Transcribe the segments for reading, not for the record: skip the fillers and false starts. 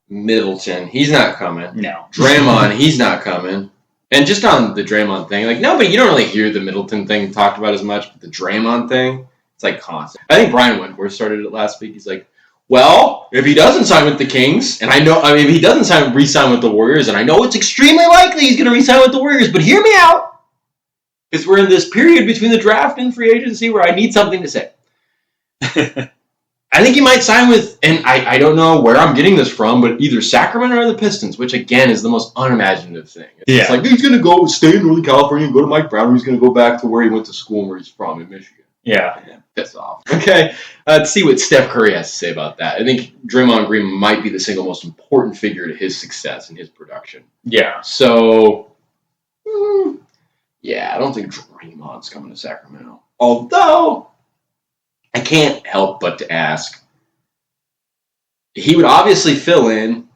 Middleton, he's not coming. No. Draymond, he's not coming. And just on the Draymond thing, like, no, but you don't really hear the Middleton thing talked about as much, but the Draymond thing, it's like constant. I think Brian Wentworth started it last week. He's like, well, if he doesn't sign with the Kings, and if he doesn't re-sign with the Warriors, and I know it's extremely likely he's going to re-sign with the Warriors, but hear me out, because we're in this period between the draft and free agency where I need something to say. I think he might sign with, and I don't know where I'm getting this from, but either Sacramento or the Pistons, which again is the most unimaginative thing. It's like he's going to go stay in Northern California and go to Mike Brown, or he's going to go back to where he went to school and where he's from in Michigan. Yeah. Piss off. Okay, let's see what Steph Curry has to say about that. I think Draymond Green might be the single most important figure to his success and his production. Yeah. So, I don't think Draymond's coming to Sacramento. Although, I can't help but to ask, he would obviously fill in,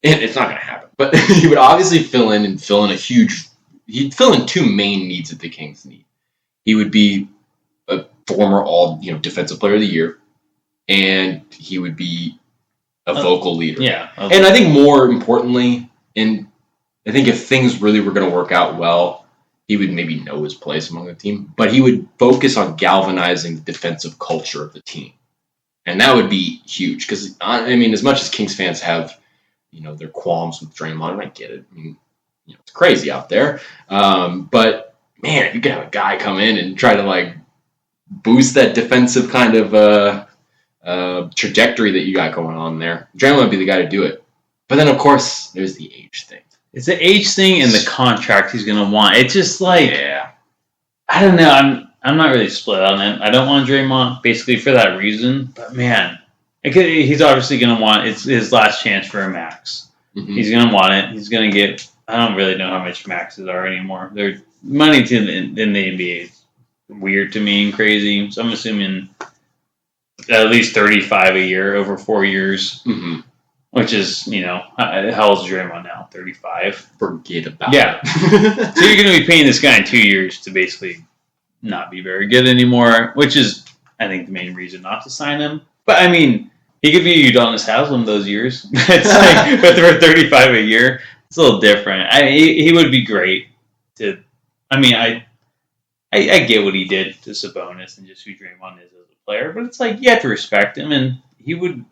and it's not going to happen, but he would obviously fill in he'd fill in two main needs that the Kings need. He would be a former defensive player of the year, and he would be a vocal leader. Yeah. And I think more importantly, I think if things really were going to work out well, he would maybe know his place among the team, but he would focus on galvanizing the defensive culture of the team. And that would be huge because, as much as Kings fans have, their qualms with Draymond, and I get it. It's crazy out there. But, man, you could have a guy come in and try to, boost that defensive kind of trajectory that you got going on there. Draymond would be the guy to do it. But then, of course, there's the age thing. It's the age thing and the contract he's going to want. It's just I don't know. I'm not really split on it. I don't want Draymond basically for that reason. But, man, he's obviously going to want it's his last chance for a max. Mm-hmm. He's going to want it. He's going to get – I don't really know how much maxes are anymore. They're money in the NBA is weird to me and crazy. So I'm assuming at least 35 a year over 4 years. Mm-hmm. Which is, how old is Draymond now? 35? Forget about it. Yeah. So you're going to be paying this guy in 2 years to basically not be very good anymore, which is, I think, the main reason not to sign him. But, he could be Udonis Haslem those years. It's but for 35 a year, it's a little different. He would be great to, I get what he did to Sabonis and just who Draymond is as a player, but it's you have to respect him, and he would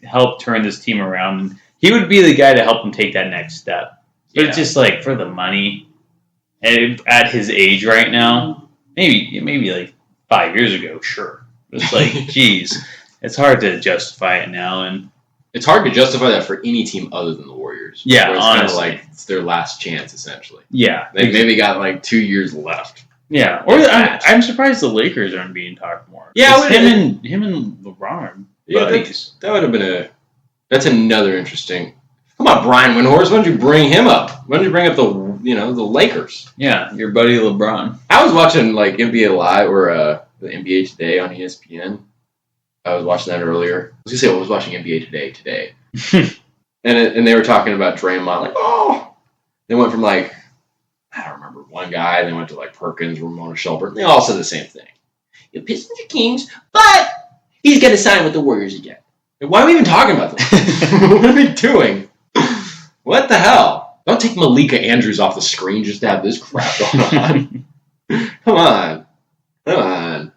help turn this team around, and he would be the guy to help him take that next step. But it's just for the money, and at his age right now, maybe 5 years ago, sure. It's geez, it's hard to justify it now, and it's hard to justify that for any team other than the Warriors. Yeah, it's honestly, it's their last chance essentially. Yeah, they maybe got 2 years left. Yeah, or I'm surprised the Lakers aren't being talked more. Yeah, him and LeBron are buddies. That would have been that's another interesting. Come on, Brian Windhorst, why don't you bring him up? Why don't you bring up the Lakers? Yeah, your buddy LeBron. I was watching NBA Live or the NBA Today on ESPN. I was watching that earlier. I was watching NBA Today, and they were talking about Draymond. They went from I don't remember one guy. They went to Perkins, Ramona Shelburne. They all said the same thing. The Pistons are Kings, but he's going to sign with the Warriors again. Why are we even talking about this? What are we doing? What the hell? Don't take Malika Andrews off the screen just to have this crap going on. Come on.